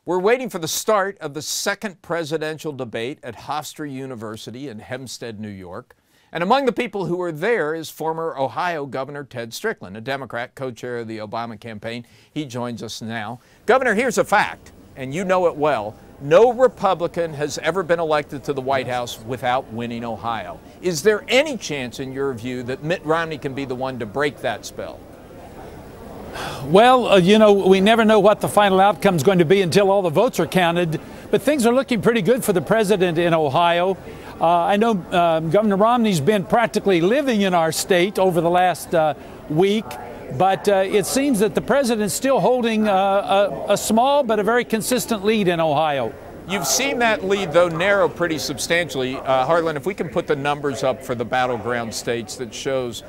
We're waiting for the start of the second presidential debate at Hofstra University in Hempstead, New York. And among the people who are there is former Ohio Governor Ted Strickland, a Democrat, co-chair of the Obama campaign. He joins us now. Governor, here's a fact, and you know it well. No Republican has ever been elected to the White House without winning Ohio. Is there any chance, in your view, that Mitt Romney can be the one to break that spell? Well, we never know what the final outcome is going to be until all the votes are counted, but things are looking pretty good for the president in Ohio. I know Governor Romney's been practically living in our state over the last week, but it seems that the president's still holding a small but a very consistent lead in Ohio. You've seen that lead, though, narrow pretty substantially. Harlan, if we can put the numbers up for the battleground states that shows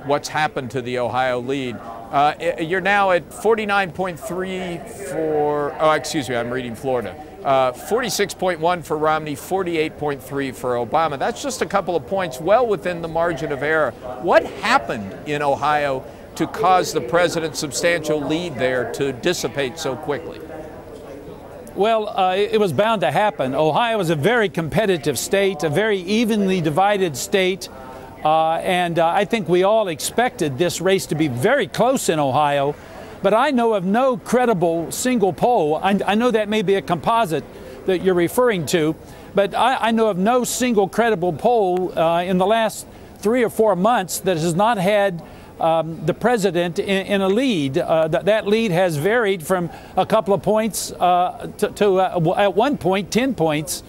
what's happened to the Ohio lead. You're now at 49.3 for, I'm reading Florida. 46.1 for Romney, 48.3 for Obama. That's just a couple of points well within the margin of error. What happened in Ohio to cause the president's substantial lead there to dissipate so quickly? Well, it was bound to happen. Ohio is a very competitive state, a very evenly divided state. And I think we all expected this race to be very close in Ohio, but I know of no credible single poll. I know that may be a composite that you're referring to, but I know of no single credible poll in the last 3 or 4 months that has not had the president in a lead. That lead has varied from a couple of points to at one point 10 points,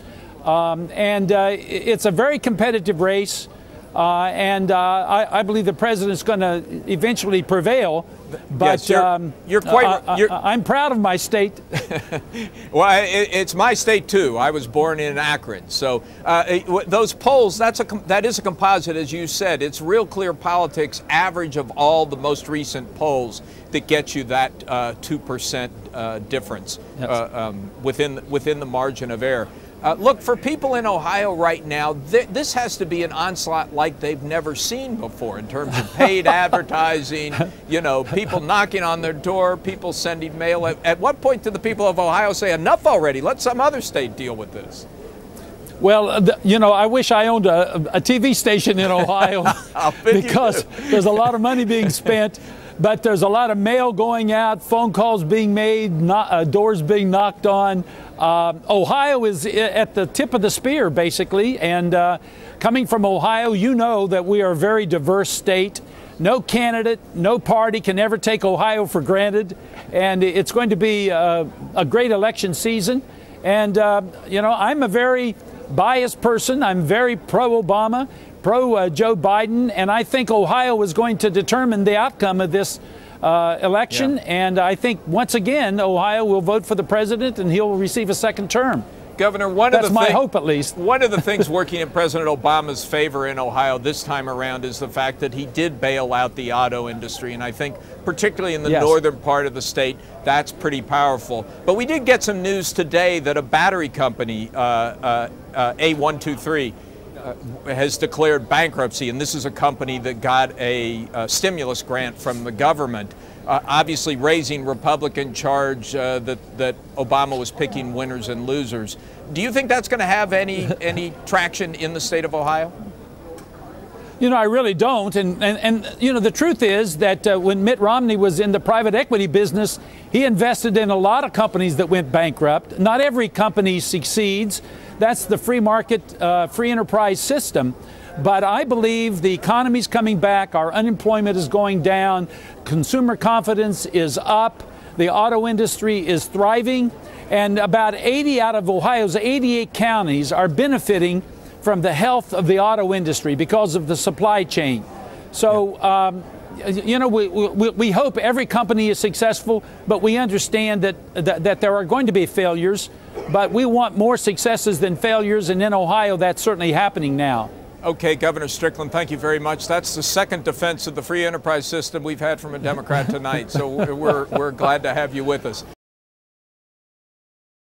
and it's a very competitive race. I believe the president's going to eventually prevail. But yes, I'm proud of my state. Well, it's my state too. I was born in Akron, so those polls, that is a composite, as you said. It's Real Clear Politics average of all the most recent polls that get you that 2% difference. Yes. within the margin of error. Look, for people in Ohio right now, this has to be an onslaught like they've never seen before in terms of paid advertising, people knocking on their door, people sending mail. At what point do the people of Ohio say, enough already, let some other state deal with this? Well, I wish I owned a TV station in Ohio because there's a lot of money being spent. But there's a lot of mail going out, phone calls being made, doors being knocked on. Ohio is at the tip of the spear, basically. And coming from Ohio, you know that we are a very diverse state. No candidate, no party can ever take Ohio for granted. And it's going to be a great election season. And, I'm a very biased person. I'm very pro-Obama. Pro-Joe Biden, and I think Ohio is going to determine the outcome of this election. Yeah. And I think, once again, Ohio will vote for the president and he'll receive a second term. Governor, that's my hope, at least. One of the things working in President Obama's favor in Ohio this time around is the fact that he did bail out the auto industry. And I think, particularly in the northern part of the state, that's pretty powerful. But we did get some news today that a battery company, A123, has declared bankruptcy, and this is a company that got a stimulus grant from the government, obviously raising Republican charge that Obama was picking winners and losers. Do you think that's going to have any traction in the state of Ohio? I really don't. And the truth is that when Mitt Romney was in the private equity business, he invested in a lot of companies that went bankrupt. Not every company succeeds. That's the free market, free enterprise system. But I believe the economy's coming back. Our unemployment is going down. Consumer confidence is up. The auto industry is thriving. And about 80 out of Ohio's 88 counties are benefiting from the health of the auto industry because of the supply chain. So, we hope every company is successful, but we understand that there are going to be failures. But we want more successes than failures, and in Ohio, that's certainly happening now. Okay, Governor Strickland, thank you very much. That's the second defense of the free enterprise system we've had from a Democrat tonight, so we're glad to have you with us.